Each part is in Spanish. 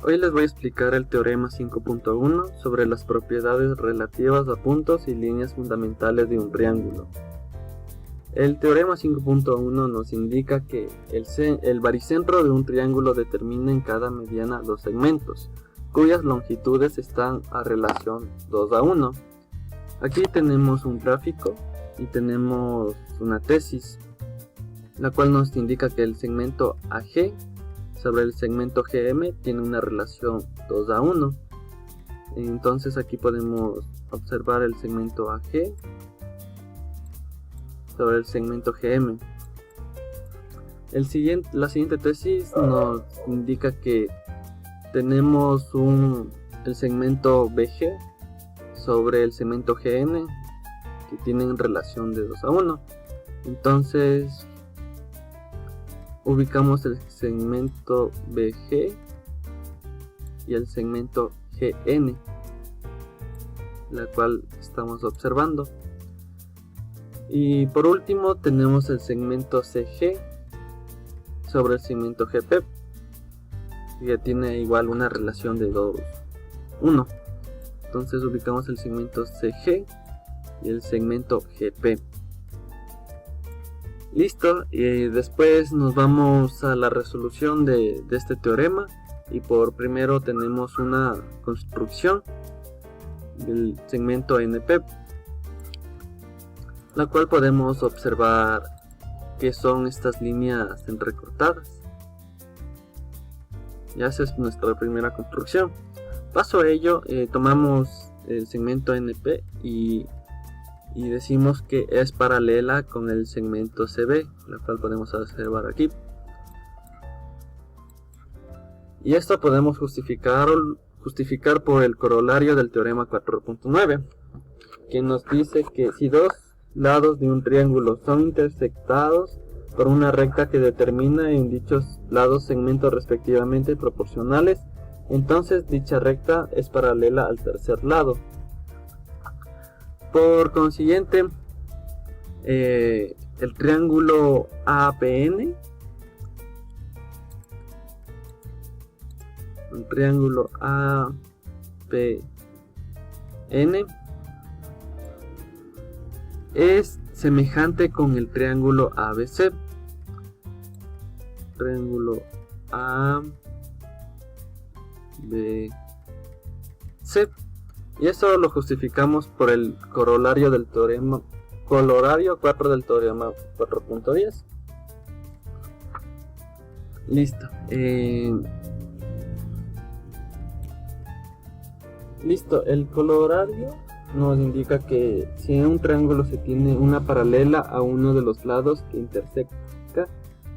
Hoy les voy a explicar el teorema 5.1 sobre las propiedades relativas a puntos y líneas fundamentales de un triángulo. El teorema 5.1 nos indica que el baricentro de un triángulo determina en cada mediana dos segmentos, cuyas longitudes están a relación 2:1. Aquí tenemos un gráfico y tenemos una tesis, la cual nos indica que el segmento AG sobre el segmento GM tiene una relación 2:1. Entonces aquí podemos observar el segmento AG sobre el segmento GM. La siguiente tesis nos indica que tenemos el segmento BG sobre el segmento GN que tienen relación de 2:1. Entonces ubicamos el segmento BG y el segmento GN, la cual estamos observando. Y por último tenemos el segmento CG sobre el segmento GP, que tiene igual una relación de 2:1. Entonces ubicamos el segmento CG y el segmento GP. Listo, y después nos vamos a la resolución de este teorema. Y por primero tenemos una construcción del segmento NP, la cual podemos observar que son estas líneas entrecortadas. Ya esa es nuestra primera construcción. Paso a ello, tomamos el segmento NP y decimos que es paralela con el segmento CB, la cual podemos observar aquí. Y esto podemos justificar por el corolario del teorema 4.9, que nos dice que si dos lados de un triángulo son intersectados por una recta que determina en dichos lados segmentos respectivamente proporcionales, entonces dicha recta es paralela al tercer lado. Por consiguiente, el triángulo APN, es semejante con el triángulo ABC. Triángulo ABC. Y eso lo justificamos por el corolario del teorema 4 del teorema 4.10. Listo. Listo, el corolario nos indica que si en un triángulo se tiene una paralela a uno de los lados que intersecta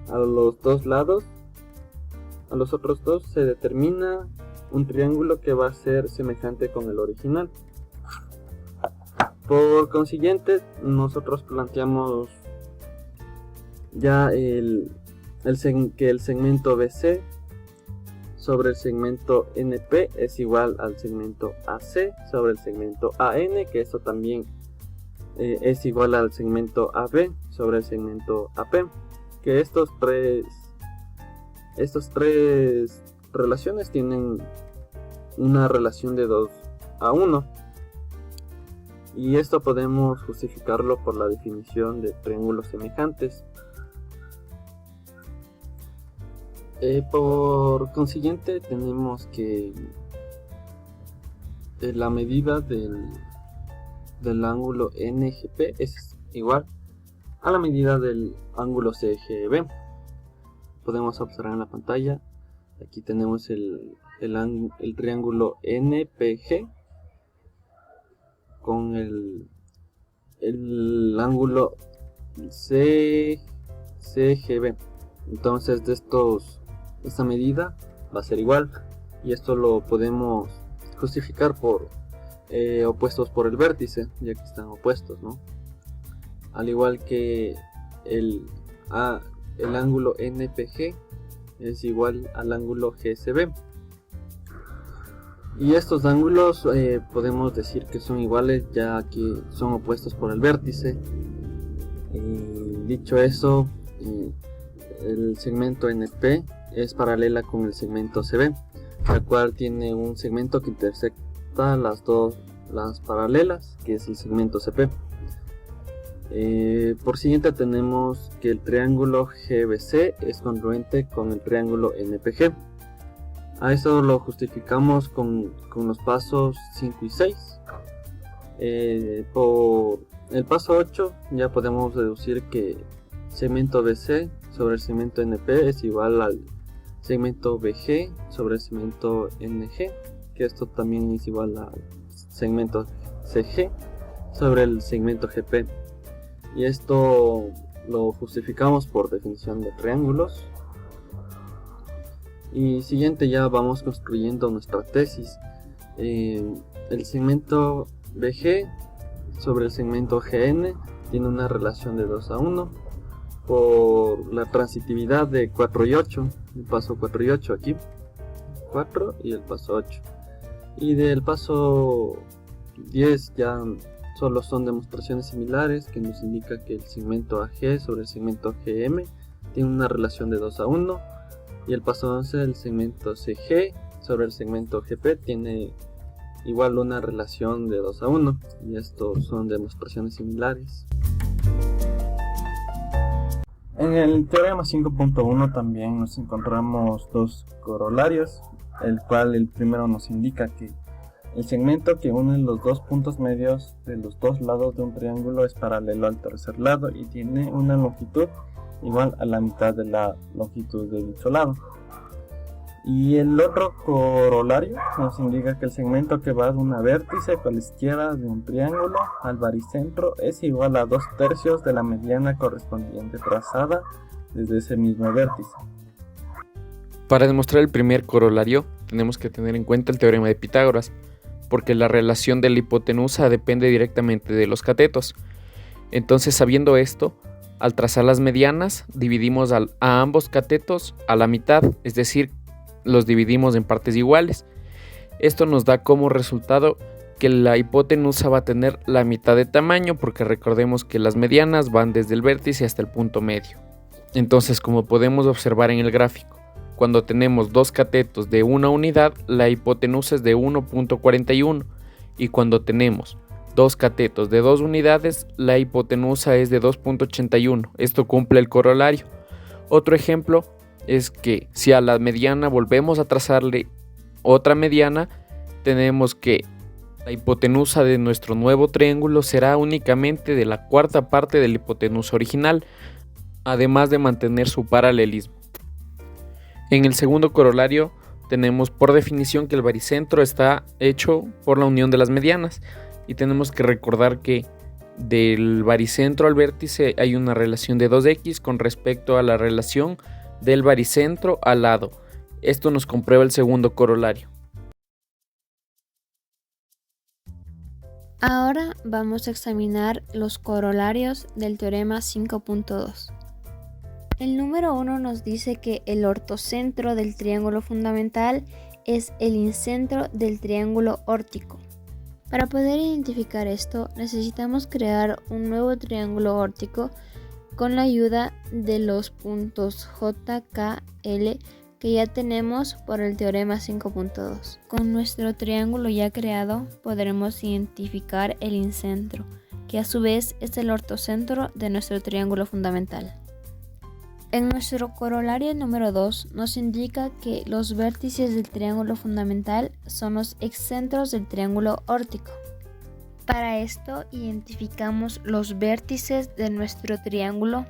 a los dos lados, a los otros dos, se determina un triángulo que va a ser semejante con el original. Por consiguiente, nosotros planteamos ya que el segmento BC sobre el segmento NP es igual al segmento AC sobre el segmento AN, que esto también es igual al segmento AB sobre el segmento AP, que estos tres relaciones tienen una relación de 2:1, y esto podemos justificarlo por la definición de triángulos semejantes. Por consiguiente tenemos que la medida del ángulo NGP es igual a la medida del ángulo CGB. Podemos observar en la pantalla, aquí tenemos el triángulo NPG con el ángulo CGB. Entonces esta medida va a ser igual, y esto lo podemos justificar por opuestos por el vértice, ya que están opuestos, ¿no? Al igual que el ángulo NPG es igual al ángulo GCB. Y estos ángulos podemos decir que son iguales, ya que son opuestos por el vértice. Dicho eso, el segmento NP es paralela con el segmento CB. la cual tiene un segmento que intersecta las paralelas, que es el segmento CP. Por siguiente tenemos que el triángulo GBC es congruente con el triángulo NPG. A eso lo justificamos con los pasos 5 y 6. Por el paso 8 ya podemos deducir que segmento BC sobre el segmento NP es igual al segmento BG sobre el segmento NG, que esto también es igual al segmento CG sobre el segmento GP. Y esto lo justificamos por definición de triángulos. Y siguiente ya vamos construyendo nuestra tesis. El segmento BG sobre el segmento GN tiene una relación de 2 a 1 por la transitividad de 4 y 8, el paso 4 y 8 aquí, 4 y el paso 8. Y del paso 10 ya solo son demostraciones similares que nos indica que el segmento AG sobre el segmento GM tiene una relación de 2 a 1 y el paso 11 el segmento CG sobre el segmento GP tiene igual una relación de 2 a 1 y estos son demostraciones similares. En el teorema 5.1 también nos encontramos dos corolarios, el cual el primero nos indica que el segmento que une los dos puntos medios de los dos lados de un triángulo es paralelo al tercer lado y tiene una longitud igual a la mitad de la longitud de dicho lado. Y el otro corolario nos indica que el segmento que va de una vértice con la izquierda de un triángulo al baricentro es igual a 2/3 de la mediana correspondiente trazada desde ese mismo vértice. Para demostrar el primer corolario tenemos que tener en cuenta el teorema de Pitágoras, porque la relación de la hipotenusa depende directamente de los catetos. Entonces, sabiendo esto, al trazar las medianas dividimos a ambos catetos a la mitad, es decir, los dividimos en partes iguales. Esto nos da como resultado que la hipotenusa va a tener la mitad de tamaño, porque recordemos que las medianas van desde el vértice hasta el punto medio. Entonces, como podemos observar en el gráfico, cuando tenemos dos catetos de una unidad, la hipotenusa es de 1.41, y cuando tenemos dos catetos de 2 unidades, la hipotenusa es de 2.81. Esto cumple el corolario. Otro ejemplo es que si a la mediana volvemos a trazarle otra mediana, tenemos que la hipotenusa de nuestro nuevo triángulo será únicamente de la cuarta parte de la hipotenusa original, además de mantener su paralelismo. En el segundo corolario tenemos por definición que el baricentro está hecho por la unión de las medianas, y tenemos que recordar que del baricentro al vértice hay una relación de 2x con respecto a la relación del baricentro al lado. Esto nos comprueba el segundo corolario. Ahora vamos a examinar los corolarios del teorema 5.2. El número 1 nos dice que el ortocentro del triángulo fundamental es el incentro del triángulo óptico. Para poder identificar esto, necesitamos crear un nuevo triángulo óptico con la ayuda de los puntos J, K, L que ya tenemos por el teorema 5.2. Con nuestro triángulo ya creado podremos identificar el incentro, que a su vez es el ortocentro de nuestro triángulo fundamental. En nuestro corolario número 2 nos indica que los vértices del triángulo fundamental son los excentros del triángulo óptico. Para esto identificamos los vértices de nuestro triángulo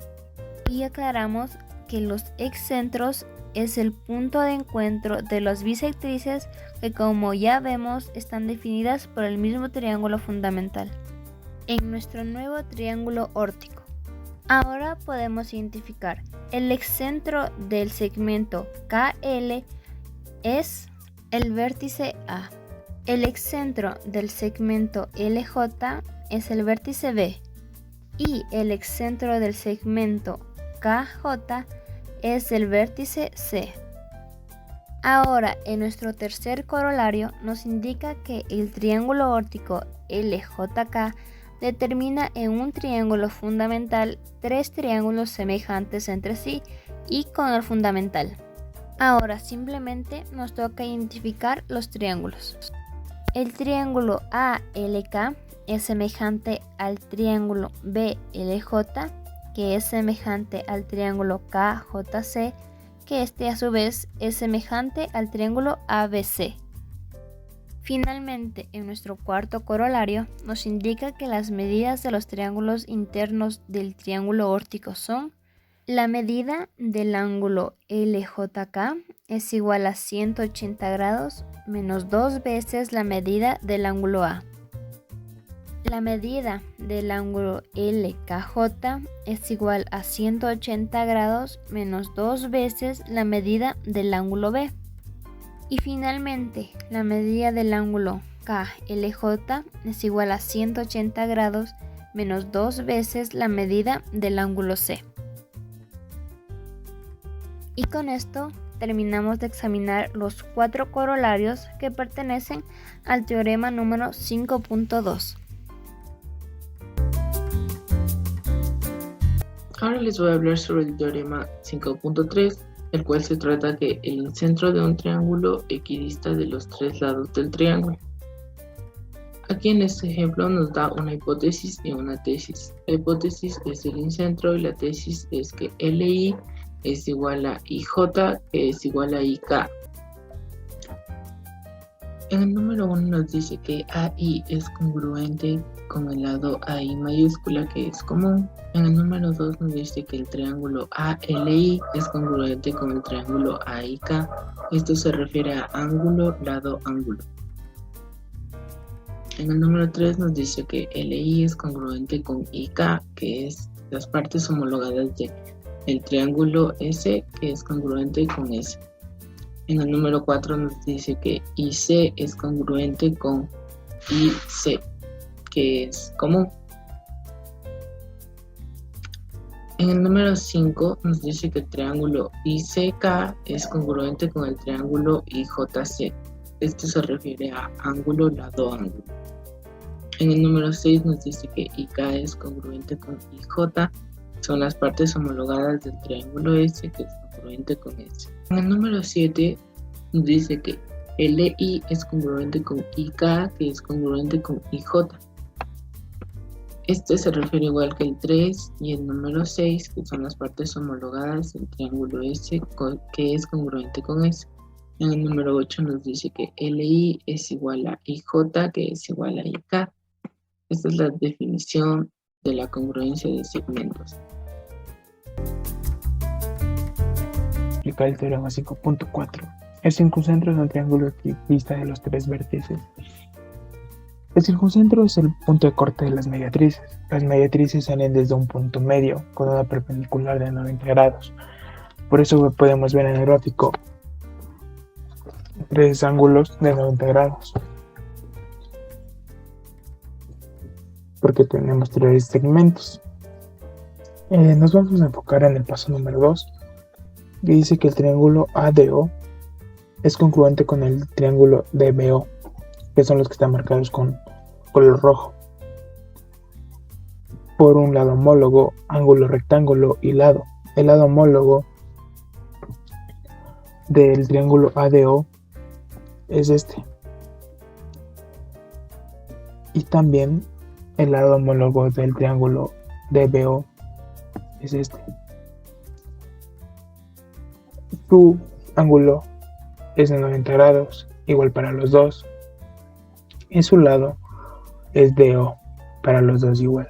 y aclaramos que los excentros es el punto de encuentro de las bisectrices que, como ya vemos, están definidas por el mismo triángulo fundamental. En nuestro nuevo triángulo óptico, ahora podemos identificar el excentro del segmento KL es el vértice A. El excentro del segmento LJ es el vértice B. Y el excentro del segmento KJ es el vértice C. Ahora, en nuestro tercer corolario nos indica que el triángulo óptico LJK determina en un triángulo fundamental tres triángulos semejantes entre sí y con el fundamental. Ahora simplemente nos toca identificar los triángulos. El triángulo ALK es semejante al triángulo BLJ, que es semejante al triángulo KJC, que este a su vez es semejante al triángulo ABC. Finalmente, en nuestro cuarto corolario nos indica que las medidas de los triángulos internos del triángulo órtico son: la medida del ángulo LJK es igual a 180 grados menos 2 veces la medida del ángulo A. La medida del ángulo LKJ es igual a 180 grados menos 2 veces la medida del ángulo B. Y finalmente, la medida del ángulo KLJ es igual a 180 grados menos 2 veces la medida del ángulo C. Y con esto terminamos de examinar los 4 corolarios que pertenecen al teorema número 5.2. Ahora les voy a hablar sobre el teorema 5.3, el cual se trata que el centro de un triángulo equidista de los 3 lados del triángulo. Aquí en este ejemplo nos da una hipótesis y una tesis. La hipótesis es el incentro y la tesis es que LI es igual a IJ, que es igual a IK. En el número 1 nos dice que AI es congruente con el lado AI mayúscula, que es común. En el número 2 nos dice que el triángulo ALI es congruente con el triángulo AIK. Esto se refiere a ángulo, lado, ángulo. En el número 3 nos dice que LI es congruente con IK, que es las partes homologadas del triángulo S, que es congruente con S. En el número 4 nos dice que IC es congruente con IC, que es común. En el número 5 nos dice que el triángulo ICK es congruente con el triángulo IJC. Esto se refiere a ángulo, lado, ángulo. En el número 6 nos dice que IK es congruente con IJ. Son las partes homologadas del triángulo S, que es congruente con S. En el número 7 nos dice que LI es congruente con IK, que es congruente con IJ. Este se refiere igual que el 3 y el número 6, que son las partes homologadas del triángulo S, que es congruente con S. En el número 8 nos dice que LI es igual a IJ, que es igual a IK. Esta es la definición de la congruencia de segmentos. Explicar el teorema 5.4. El circuncentro es un triángulo equidista de los 3 vértices. El circuncentro es el punto de corte de las mediatrices. Las mediatrices salen desde un punto medio con una perpendicular de 90 grados. Por eso podemos ver en el gráfico 3 ángulos de 90 grados. Porque tenemos 3 segmentos. Nos vamos a enfocar en el paso número 2, que dice que el triángulo ADO es congruente con el triángulo DBO, que son los que están marcados con color rojo, por un lado homólogo, ángulo, rectángulo y lado. El lado homólogo del triángulo ADO es este, y también el lado homólogo del triángulo DBO es este. Su ángulo es de 90 grados, igual para los dos, y su lado es DO, para los dos igual.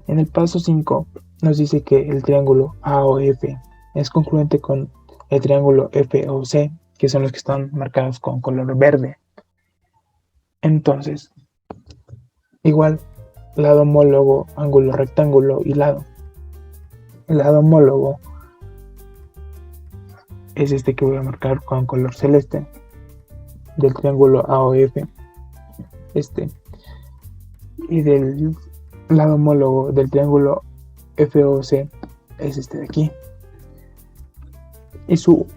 En el paso 5 nos dice que el triángulo AOF es congruente con el triángulo FOC, que son los que están marcados con color verde. Entonces, igual, lado homólogo, ángulo, rectángulo y lado. El lado homólogo es este que voy a marcar con color celeste, del triángulo AOF, este, y del lado homólogo del triángulo FOC es este de aquí, y su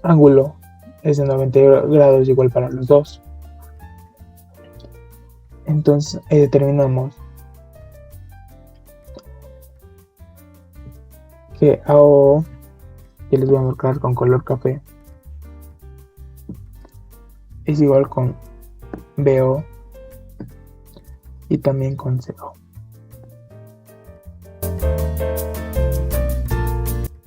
ángulo es de 90 grados, igual para los dos. Entonces determinamos que AO que les voy a marcar con color café, es igual con BO y también con CO.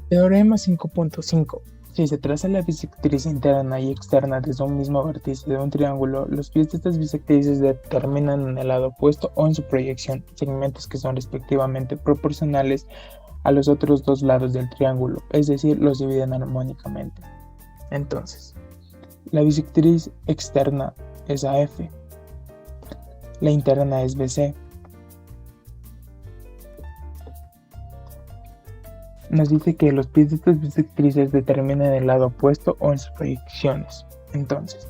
Teorema 5.5. Si se traza la bisectriz interna y externa desde un mismo vértice de un triángulo, los pies de estas bisectrices determinan en el lado opuesto o en su proyección segmentos que son respectivamente proporcionales a los otros dos lados del triángulo, es decir, los dividen armónicamente. Entonces, la bisectriz externa es AF, la interna es BC. Nos dice que los pies de estas bisectrices determinan el lado opuesto o en sus proyecciones. Entonces,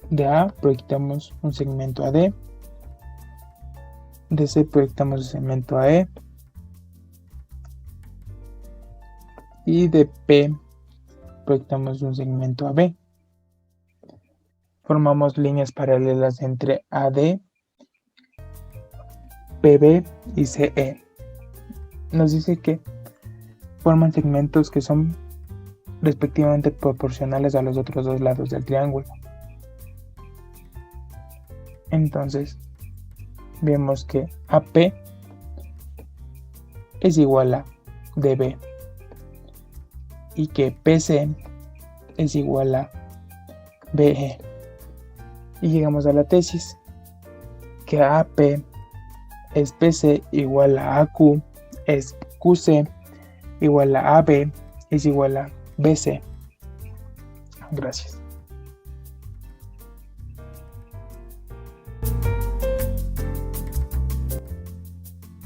de A proyectamos un segmento AD, de C proyectamos un segmento AE, y de P proyectamos un segmento AB. Formamos líneas paralelas entre AD, PB y CE. Nos dice que forman segmentos que son respectivamente proporcionales a los otros dos lados del triángulo. Entonces, vemos que AP es igual a DB y que PC es igual a BE. Y llegamos a la tesis, que AP es PC igual a AQ, es QC igual a AB, es igual a BC. Gracias.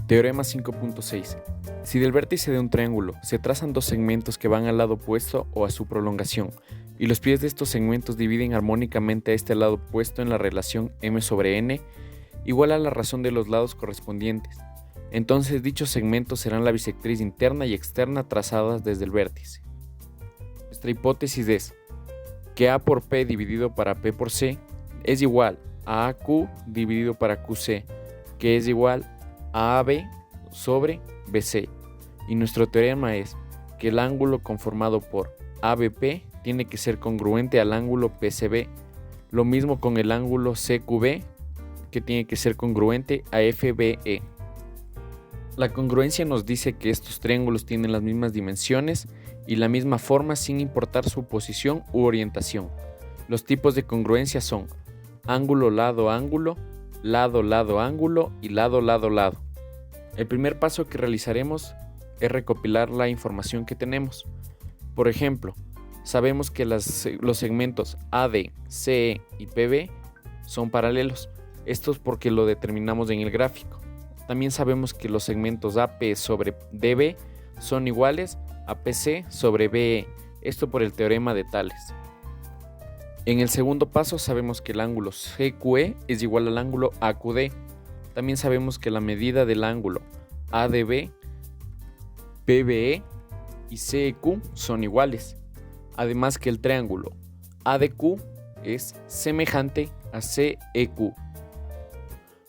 Teorema 5.6. Si del vértice de un triángulo se trazan dos segmentos que van al lado opuesto o a su prolongación, y los pies de estos segmentos dividen armónicamente a este lado opuesto en la relación m sobre n, igual a la razón de los lados correspondientes, entonces dichos segmentos serán la bisectriz interna y externa trazadas desde el vértice. Nuestra hipótesis es que A por P dividido para P por C es igual a AQ dividido para QC, que es igual a AB sobre BC. Y nuestro teorema es que el ángulo conformado por ABP tiene que ser congruente al ángulo PCB. Lo mismo con el ángulo CQB, que tiene que ser congruente a FBE. La congruencia nos dice que estos triángulos tienen las mismas dimensiones y la misma forma sin importar su posición u orientación. Los tipos de congruencia son ángulo, lado, ángulo, lado, lado, ángulo y lado, lado, lado. El primer paso que realizaremos es recopilar la información que tenemos. Por ejemplo, sabemos que los segmentos AD, CE y PB son paralelos. Esto es porque lo determinamos en el gráfico. También sabemos que los segmentos AP sobre DB son iguales a PC sobre BE. Esto por el teorema de Tales. En el segundo paso sabemos que el ángulo CQE es igual al ángulo AQD. También sabemos que la medida del ángulo ADB, PBE y CEQ son iguales. Además que el triángulo ADQ es semejante a CEQ.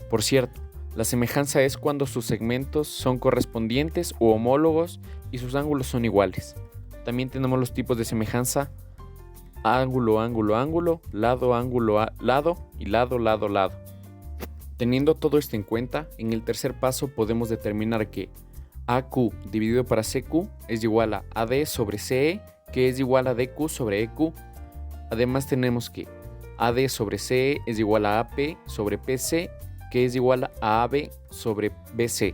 Por cierto, la semejanza es cuando sus segmentos son correspondientes u homólogos y sus ángulos son iguales. También tenemos los tipos de semejanza: ángulo, ángulo, ángulo, lado, ángulo, lado y lado, lado, lado. Teniendo todo esto en cuenta, en el tercer paso podemos determinar que AQ dividido para CQ es igual a AD sobre CE, que es igual a DQ sobre EQ. Además tenemos que AD sobre CE es igual a AP sobre PC, que es igual a AB sobre BC.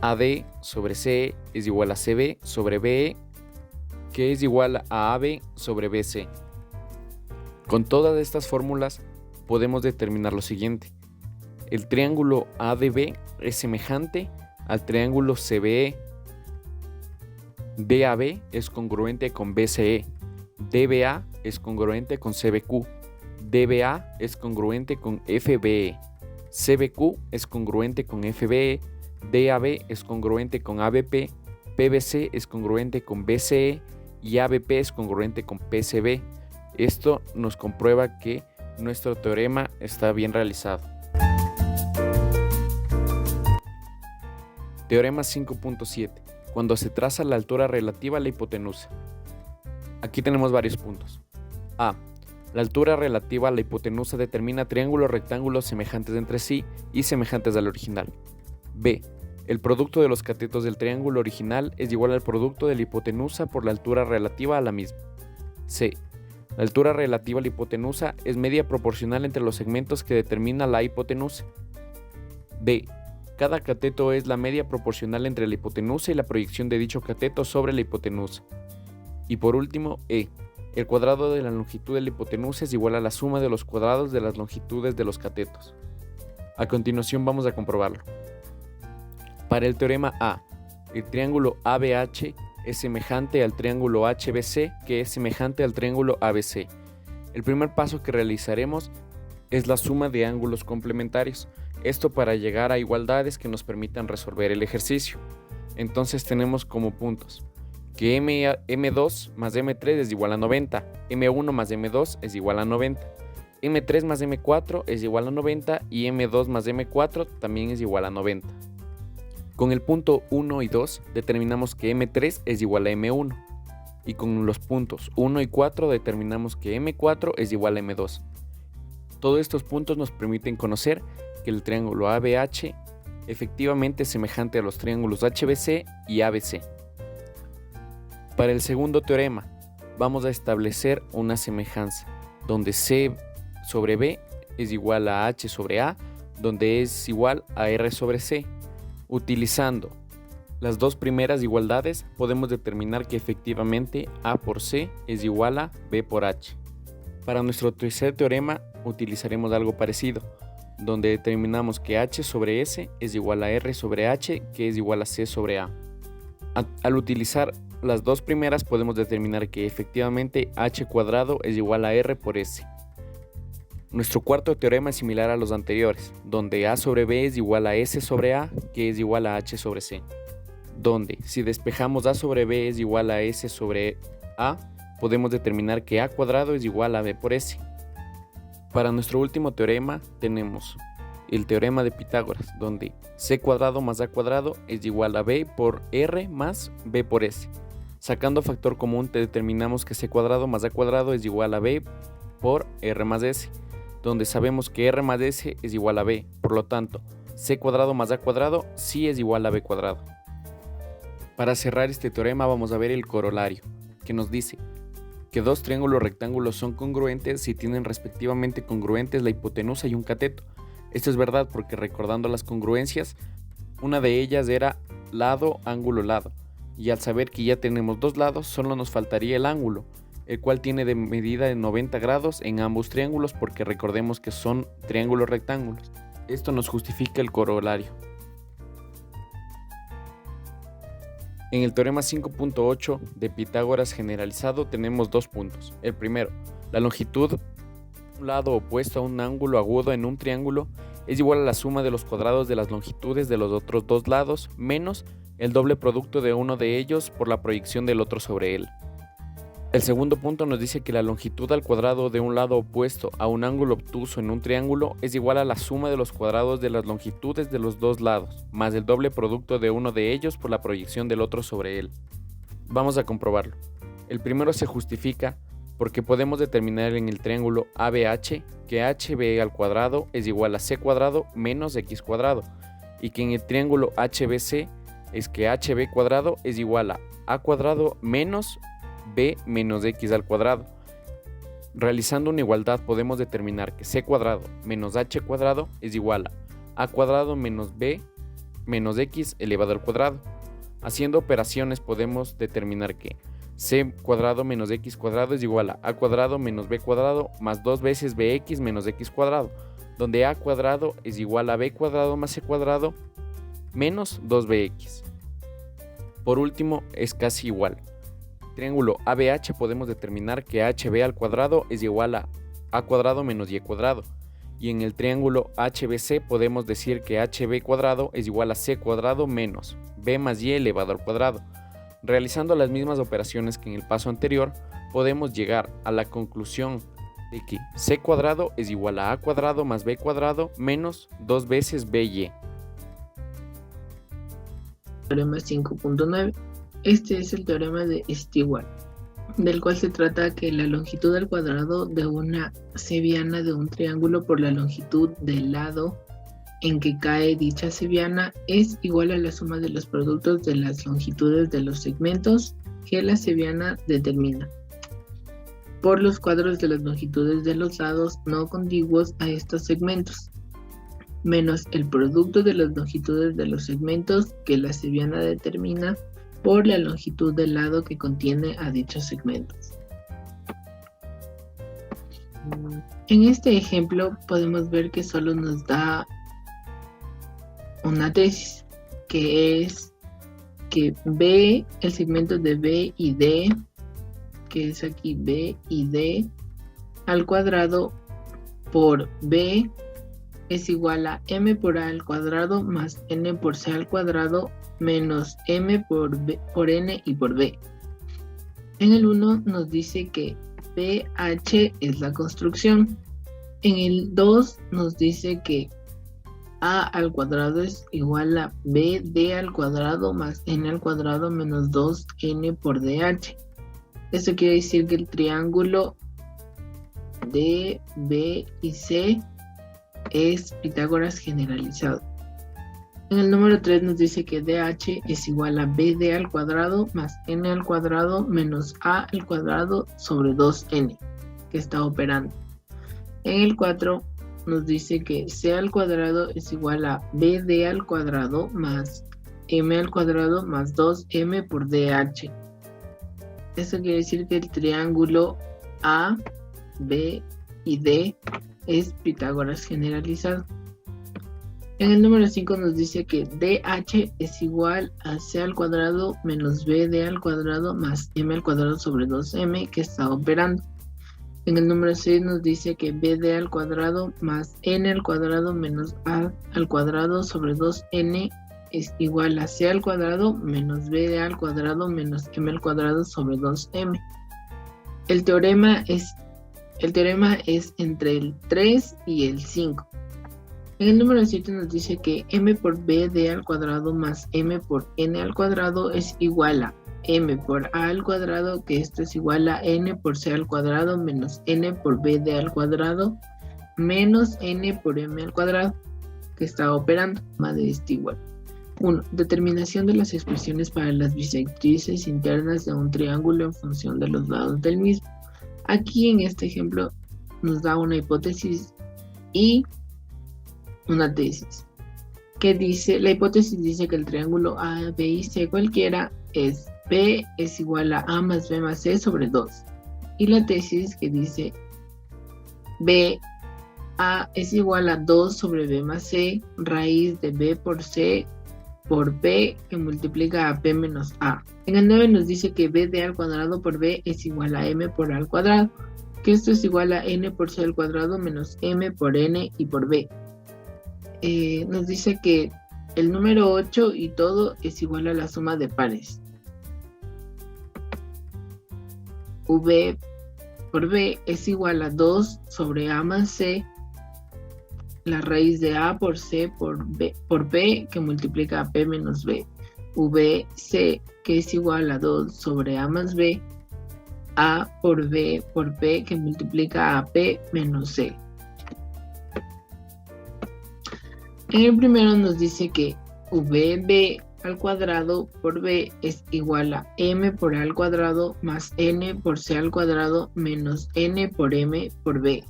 AD sobre CE es igual a CB sobre BE, que es igual a AB sobre BC. Con todas estas fórmulas podemos determinar lo siguiente. El triángulo ADB es semejante al triángulo CBE. DAB es congruente con BCE. DBA es congruente con CBQ. DBA es congruente con FBE. CBQ es congruente con FBE. DAB es congruente con ABP. PBC es congruente con BCE. Y ABP es congruente con PCB. Esto nos comprueba que nuestro teorema está bien realizado. Teorema 5.7. cuando se traza la altura relativa a la hipotenusa. Aquí tenemos varios puntos. A. La altura relativa a la hipotenusa determina triángulos rectángulos semejantes entre sí y semejantes al original. B. El producto de los catetos del triángulo original es igual al producto de la hipotenusa por la altura relativa a la misma. C. La altura relativa a la hipotenusa es media proporcional entre los segmentos que determina la hipotenusa. D. Cada cateto es la media proporcional entre la hipotenusa y la proyección de dicho cateto sobre la hipotenusa. Y por último, E. El cuadrado de la longitud de la hipotenusa es igual a la suma de los cuadrados de las longitudes de los catetos. A continuación vamos a comprobarlo. Para el teorema A, el triángulo ABH es semejante al triángulo HBC, que es semejante al triángulo ABC. El primer paso que realizaremos es la suma de ángulos complementarios, esto para llegar a igualdades que nos permitan resolver el ejercicio. Entonces tenemos como puntos que M2 más M3 es igual a 90, M1 más M2 es igual a 90, M3 más M4 es igual a 90 y M2 más M4 también es igual a 90. Con el punto 1 y 2 determinamos que M3 es igual a M1 y con los puntos 1 y 4 determinamos que M4 es igual a M2. Todos estos puntos nos permiten conocer que el triángulo ABH efectivamente es semejante a los triángulos HBC y ABC. Para el segundo teorema vamos a establecer una semejanza donde C sobre B es igual a H sobre A, donde es igual a R sobre C. Utilizando las dos primeras igualdades podemos determinar que efectivamente A por C es igual a B por H. Para nuestro tercer teorema utilizaremos algo parecido, donde determinamos que H sobre S es igual a R sobre H, que es igual a C sobre A. Al utilizar las dos primeras podemos determinar que efectivamente H cuadrado es igual a R por S. Nuestro cuarto teorema es similar a los anteriores, donde A sobre B es igual a S sobre A, que es igual a H sobre C. Donde, si despejamos A sobre B es igual a S sobre A, podemos determinar que A cuadrado es igual a B por S. Para nuestro último teorema tenemos el teorema de Pitágoras, donde C cuadrado más A cuadrado es igual a B por R más B por S. Sacando factor común determinamos que C cuadrado más A cuadrado es igual a B por R más S, donde sabemos que R más S es igual a B, por lo tanto, C cuadrado más A cuadrado sí es igual a B cuadrado. Para cerrar este teorema vamos a ver el corolario, que nos dice que dos triángulos rectángulos son congruentes si tienen respectivamente congruentes la hipotenusa y un cateto. Esto es verdad porque recordando las congruencias, una de ellas era lado, ángulo, lado, y al saber que ya tenemos dos lados, solo nos faltaría el ángulo, el cual tiene de medida de 90 grados en ambos triángulos porque recordemos que son triángulos rectángulos. Esto nos justifica el corolario. En el teorema 5.8 de Pitágoras generalizado tenemos dos puntos. El primero, la longitud de un lado opuesto a un ángulo agudo en un triángulo es igual a la suma de los cuadrados de las longitudes de los otros dos lados menos el doble producto de uno de ellos por la proyección del otro sobre él. El segundo punto nos dice que la longitud al cuadrado de un lado opuesto a un ángulo obtuso en un triángulo es igual a la suma de los cuadrados de las longitudes de los dos lados, más el doble producto de uno de ellos por la proyección del otro sobre él. Vamos a comprobarlo. El primero se justifica porque podemos determinar en el triángulo ABH que HB al cuadrado es igual a C cuadrado menos X cuadrado, y que en el triángulo HBC es que HB cuadrado es igual a cuadrado menos B menos X al cuadrado. Realizando una igualdad podemos determinar que C cuadrado menos H cuadrado es igual a cuadrado menos B menos X elevado al cuadrado. Haciendo operaciones podemos determinar que C cuadrado menos X cuadrado es igual a cuadrado menos B cuadrado más 2 veces BX menos X cuadrado, donde A cuadrado es igual a B cuadrado más C cuadrado menos 2BX. Por último, es casi igual. Triángulo ABH podemos determinar que HB al cuadrado es igual a cuadrado menos Y cuadrado, y en el triángulo HBC podemos decir que HB cuadrado es igual a C cuadrado menos B más Y elevado al cuadrado. Realizando las mismas operaciones que en el paso anterior, podemos llegar a la conclusión de que C cuadrado es igual a cuadrado más B cuadrado menos 2 veces BY. teorema 5.9. Este es el teorema de Stewart, del cual se trata que la longitud al cuadrado de una cebiana de un triángulo por la longitud del lado en que cae dicha cebiana es igual a la suma de los productos de las longitudes de los segmentos que la cebiana determina por los cuadros de las longitudes de los lados no contiguos a estos segmentos, menos el producto de las longitudes de los segmentos que la cebiana determina por la longitud del lado que contiene a dichos segmentos. En este ejemplo podemos ver que solo nos da una tesis, que es que B, el segmento de B y D, que es aquí B y D, al cuadrado por B es igual a M por A al cuadrado más N por C al cuadrado menos M por N y por B. En el 1 nos dice que BH es la construcción. En el 2 nos dice que A al cuadrado es igual a BD al cuadrado más N al cuadrado menos 2N por DH. Esto quiere decir que el triángulo D, B y C es Pitágoras generalizado. En el número 3 nos dice que DH es igual a BD al cuadrado más N al cuadrado menos A al cuadrado sobre 2N, que está operando. En el 4 nos dice que C al cuadrado es igual a BD al cuadrado más M al cuadrado más 2M por DH. Esto quiere decir que el triángulo A, B y D es Pitágoras generalizado. En el número 5 nos dice que DH es igual a C al cuadrado menos BD al cuadrado más M al cuadrado sobre 2M, que está operando. En el número 6 nos dice que BD al cuadrado más N al cuadrado menos A al cuadrado sobre 2N es igual a C al cuadrado menos BD al cuadrado menos M al cuadrado sobre 2M. El teorema es entre el 3 y el 5. En el número 7 nos dice que M por BD al cuadrado más M por N al cuadrado es igual a M por A al cuadrado, que esto es igual a N por C al cuadrado menos N por BD al cuadrado menos N por M al cuadrado, que está operando, más de Stewart. 1. Determinación de las expresiones para las bisectrices internas de un triángulo en función de los lados del mismo. Aquí en este ejemplo nos da una hipótesis y una tesis. Que dice, la hipótesis dice que el triángulo A, B y C cualquiera es B es igual a A más B más C sobre 2. Y la tesis que dice B, A es igual a 2 sobre B más C, raíz de B por C por B que multiplica a P menos A. En el 9 nos dice que BD al cuadrado por B es igual a M por A al cuadrado, que esto es igual a N por C al cuadrado menos M por N y por B. Nos dice que el número 8 y todo es igual a la suma de pares. V por B es igual a 2 sobre A más C, la raíz de A por C por B que multiplica a P menos B. VC que es igual a 2 sobre A más B, A por B por P que multiplica a P menos C. En el primero nos dice que VB al cuadrado por B es igual a M por A al cuadrado más N por C al cuadrado menos N por M por B.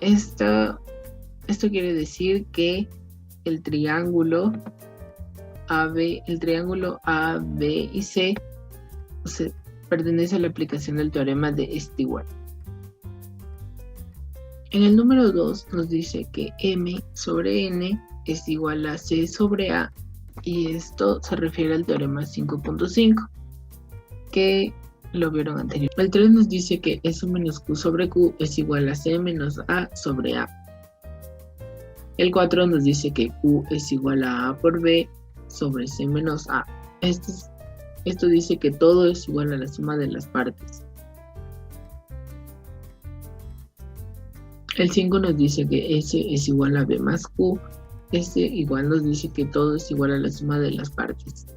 Esto quiere decir que el triángulo A, B y C pertenece a la aplicación del teorema de Stewart. En el número 2 nos dice que M sobre N es igual a C sobre A, y esto se refiere al teorema 5.5 que lo vieron anterior. El 3 nos dice que S menos Q sobre Q es igual a C menos A sobre A. El 4 nos dice que Q es igual a A por B sobre C menos A. Esto dice que todo es igual a la suma de las partes. El 5 nos dice que S es igual a B más Q Este igual nos dice que todo es igual a la suma de las partes.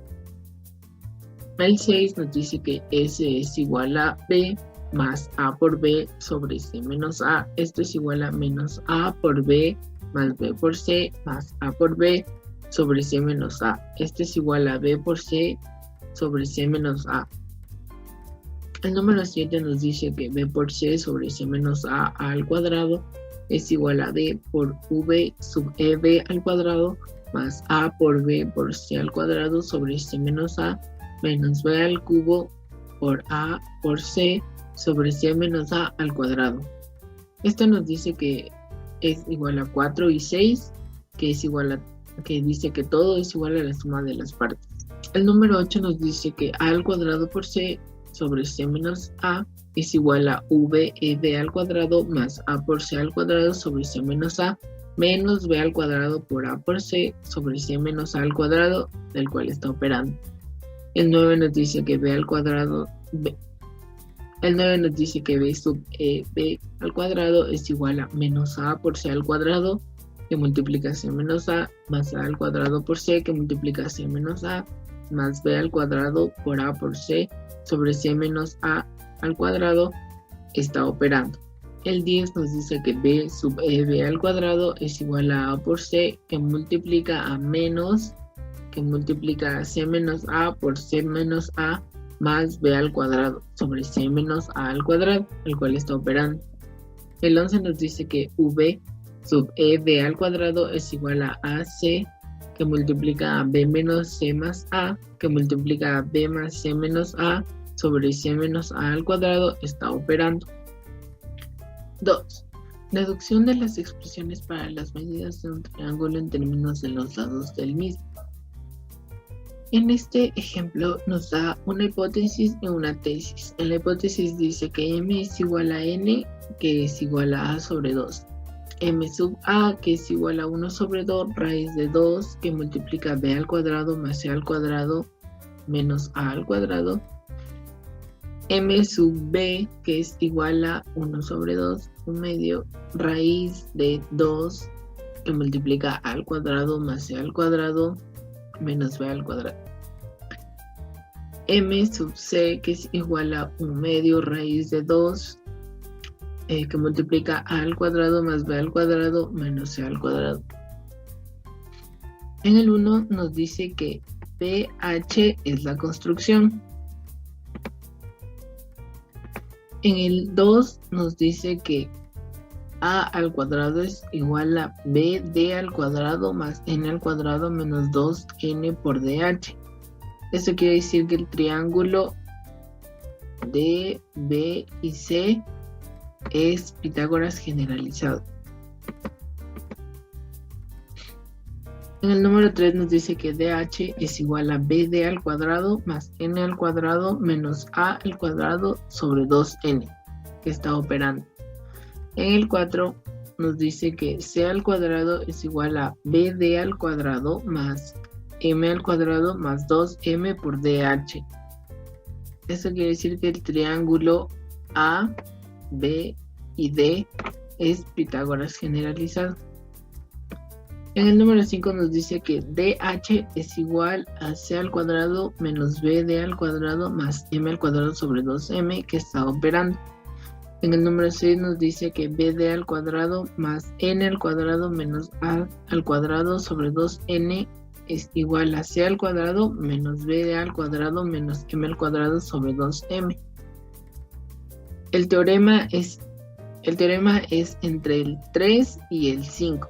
El 6 nos dice que S es igual a B más A por B sobre C menos A. Esto es igual a menos A por B más B por C más A por B sobre C menos A. Esto es igual a B por C sobre C menos A. El número 7 nos dice que B por C sobre C menos A al cuadrado es igual a D por V sub EB al cuadrado más A por B por C al cuadrado sobre C menos A menos B al cubo por A por C sobre C menos A al cuadrado. Esto nos dice que es igual a 4 y 6, que dice que todo es igual a la suma de las partes. El número 8 nos dice que A al cuadrado por C sobre C menos A es igual a VEB al cuadrado más A por C al cuadrado sobre C menos A menos B al cuadrado por A por C sobre C menos A al cuadrado, del cual está operando. El 9 nos dice que B al cuadrado El 9 nos dice que B sub EB al cuadrado es igual a menos A por C al cuadrado que multiplica C menos A más A al cuadrado por C que multiplica C menos A más B al cuadrado por A por C sobre C menos A al cuadrado está operando. El 10 nos dice que B sub EB al cuadrado es igual a A por C que multiplica a C menos A por C menos A más B al cuadrado sobre C menos A al cuadrado, el cual está operando. El 11 nos dice que V sub EB al cuadrado es igual a AC que multiplica a B menos C más A que multiplica a B más C menos A sobre C menos A al cuadrado está operando. 2. Deducción de las expresiones para las medidas de un triángulo en términos de los lados del mismo. En este ejemplo nos da una hipótesis y una tesis. En la hipótesis dice que M es igual a N, que es igual a A sobre 2. M sub A, que es igual a 1 sobre 2 raíz de 2, que multiplica B al cuadrado más C al cuadrado menos A al cuadrado. M sub B, que es igual a 1 sobre 2, un medio, raíz de 2, que multiplica A al cuadrado más C al cuadrado menos B al cuadrado. M sub C, que es igual a 1 medio raíz de 2, que multiplica A al cuadrado más B al cuadrado menos C al cuadrado. En el 1 nos dice que PH es la construcción. En el 2 nos dice que A al cuadrado es igual a BD al cuadrado más N al cuadrado menos 2N por DH. Esto quiere decir que el triángulo D, B y C es Pitágoras generalizado. En el número 3 nos dice que DH es igual a BD al cuadrado más N al cuadrado menos A al cuadrado sobre 2N, que está operando. En el 4 nos dice que C al cuadrado es igual a BD al cuadrado más M al cuadrado más 2M por DH. Esto quiere decir que el triángulo A, B y D es Pitágoras generalizado. En el número 5 nos dice que DH es igual a C al cuadrado menos BD al cuadrado más M al cuadrado sobre 2M, que está operando. En el número 6 nos dice que BD al cuadrado más N al cuadrado menos A al cuadrado sobre 2N es igual a C al cuadrado menos BD al cuadrado menos M al cuadrado sobre 2M. El teorema es entre el 3 y el 5.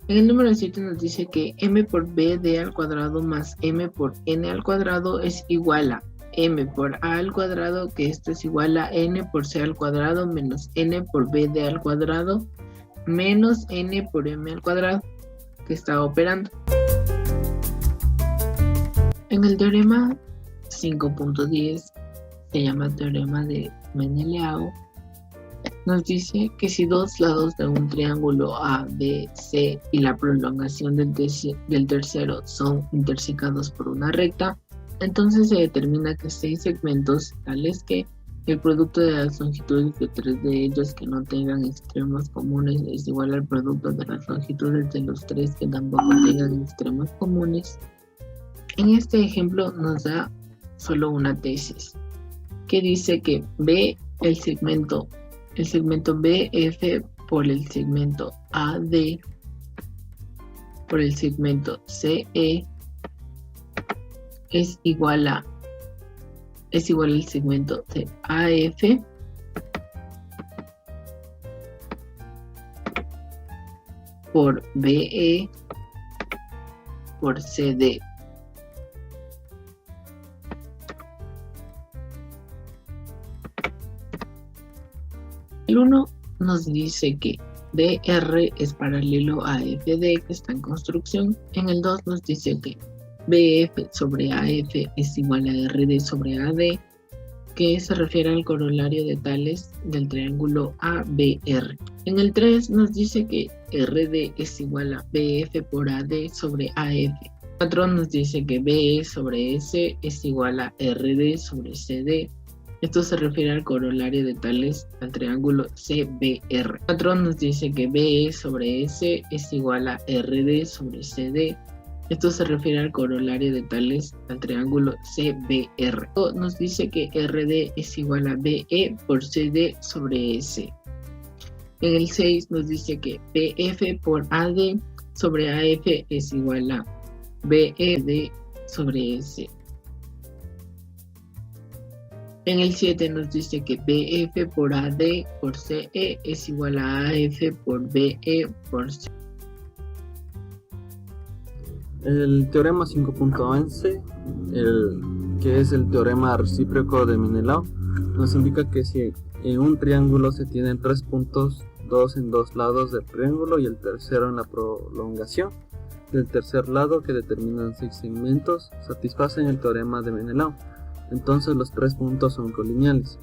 En el número 7 nos dice que M por BD al cuadrado más M por N al cuadrado es igual a M por A al cuadrado, que esto es igual a N por C al cuadrado menos N por BD al cuadrado menos N por M al cuadrado, que está operando. En el teorema 5.10, se llama teorema de Meneleau, nos dice que si dos lados de un triángulo A, B, C y la prolongación del tercero son intersecados por una recta, entonces se determina que 6 segmentos tales que El producto de las longitudes de tres de ellos que no tengan extremos comunes es igual al producto de las longitudes de los tres que tampoco tengan extremos comunes. En este ejemplo nos da solo una tesis que dice que B, el segmento BF por el segmento AD por el segmento CE es igual al segmento de AF por BE por CD. El 1 nos dice que DR es paralelo a FD que está en construcción. En el 2 nos dice que BF sobre AF es igual a RD sobre AD, que se refiere al corolario de tales del triángulo ABR. En el 3 nos dice que RD es igual a BF por AD sobre AF. 4 nos dice que BE sobre S es igual a RD sobre CD. Esto se refiere al corolario de tales al triángulo CBR. 4 nos dice que BE sobre S es igual a RD sobre CD. Esto se refiere al corolario de tales al triángulo CBR. Nos dice que RD es igual a BE por CD sobre S. En el 6 nos dice que BF por AD sobre AF es igual a BED sobre S. En el 7 nos dice que BF por AD por CE es igual a AF por BE por C. El teorema 5.11, que es el teorema recíproco de Menelao, nos indica que si en un triángulo se tienen 3 puntos, 2 en 2 lados del triángulo y el tercero en la prolongación del tercer lado, que determinan 6 segmentos, satisfacen el teorema de Menelao. Entonces los 3 puntos son colineales.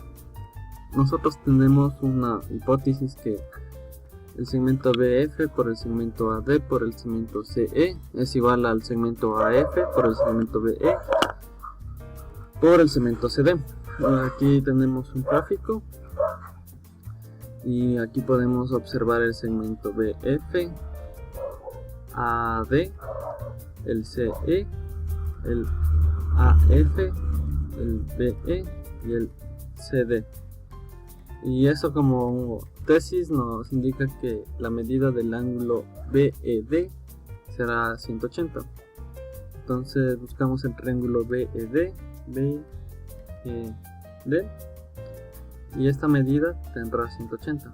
Nosotros tenemos una hipótesis que el segmento BF por el segmento AD por el segmento CE es igual al segmento AF por el segmento BE por el segmento CD. Aquí tenemos un gráfico y aquí podemos observar el segmento BF, AD, el CE, el AF, el BE y el CD. Y eso como tesis nos indica que la medida del ángulo BED será 180. Entonces buscamos el triángulo BED, BED, y esta medida tendrá 180.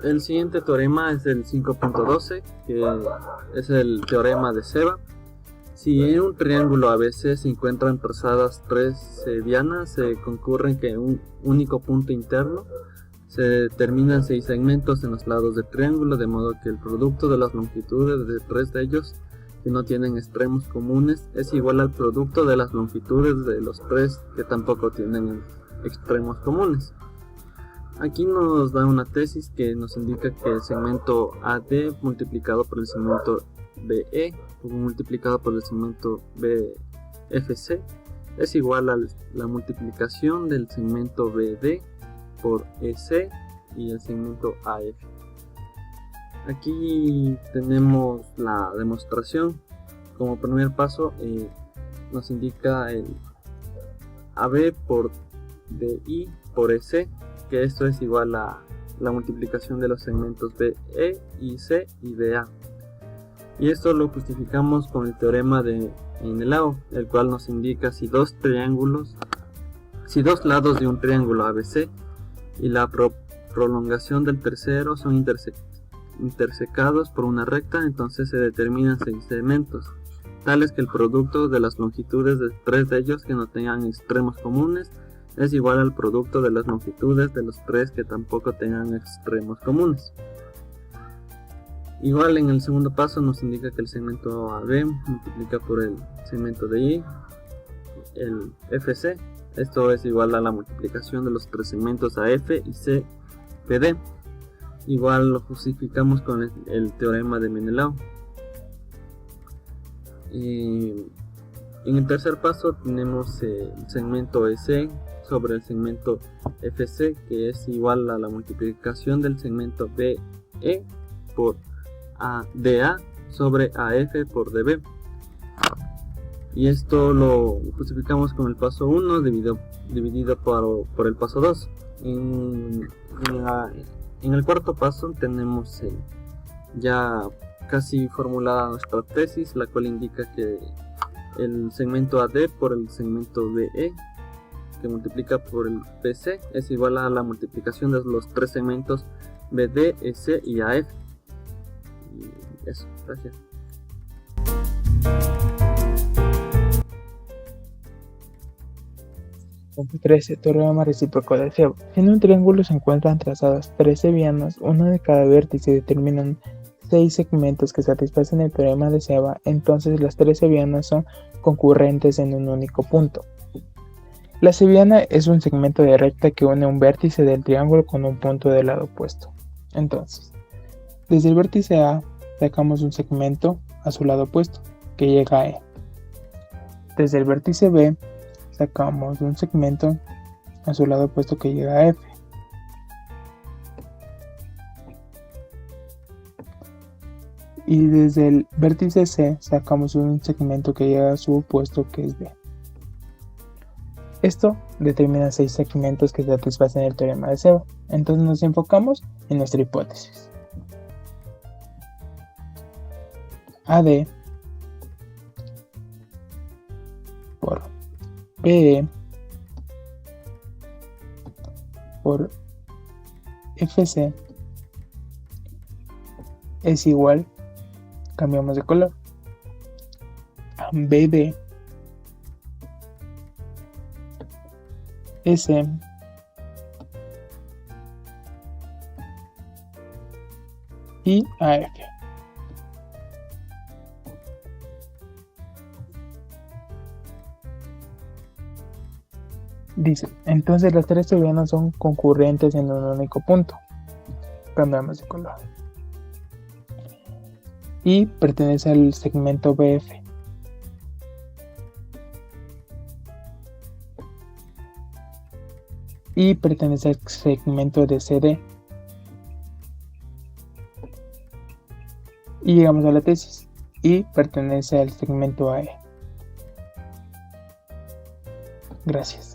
El siguiente teorema es el 5.12, que es el teorema de Ceva. Si en un triángulo ABC se encuentran trazadas 3 dianas, se concurren que en un único punto interno se determinan 6 segmentos en los lados del triángulo, de modo que el producto de las longitudes de 3 de ellos que no tienen extremos comunes es igual al producto de las longitudes de los 3 que tampoco tienen extremos comunes. Aquí nos da una tesis que nos indica que el segmento AD multiplicado por el segmento BE multiplicado por el segmento BFC es igual a la multiplicación del segmento BD por EC y el segmento AF. Aquí tenemos la demostración. Como primer paso nos indica el AB por DI por EC, que esto es igual a la multiplicación de los segmentos BE y C y BA. Y esto lo justificamos con el teorema de Menelao, el cual nos indica si dos lados de un triángulo ABC y la prolongación del tercero son intersecados por una recta, entonces se determinan 6 segmentos, tales que el producto de las longitudes de 3 de ellos que no tengan extremos comunes es igual al producto de las longitudes de los 3 que tampoco tengan extremos comunes. Igual en el segundo paso nos indica que el segmento AB multiplica por el segmento de I, el FC. Esto es igual a la multiplicación de los 3 segmentos AF y CPD. Igual lo justificamos con el teorema de Menelao. En el tercer paso tenemos el segmento EC sobre el segmento FC, que es igual a la multiplicación del segmento BE por DA sobre AF por DB. Y esto lo justificamos con el paso 1 dividido por el paso 2. En el cuarto paso tenemos ya casi formulada nuestra tesis, la cual indica que el segmento AD por el segmento BE que multiplica por el BC es igual a la multiplicación de los tres segmentos BD, EC y AF. Y eso, gracias. Punto 13. Teorema recíproco de Seba. Si en un triángulo se encuentran trazadas 13 vianas, uno de cada vértice, determinan 6 segmentos que satisfacen el teorema de Seba, entonces las 13 vianas son concurrentes en un único punto. La seviana es un segmento de recta que une un vértice del triángulo con un punto del lado opuesto. Entonces, desde el vértice A sacamos un segmento a su lado opuesto que llega a E. Desde el vértice B sacamos un segmento a su lado opuesto que llega a F. Y desde el vértice C sacamos un segmento que llega a su opuesto que es D. Esto determina 6 segmentos que satisfacen el teorema de Seba. Entonces nos enfocamos en nuestra hipótesis. AD por PE por FC es igual, cambiamos de color, a BD S y AF. Dice, entonces las 3 sevianas son concurrentes en un único punto. Cambiamos de color. Y pertenece al segmento BF. Y pertenece al segmento de CD. Y llegamos a la tesis. Y pertenece al segmento AE. Gracias.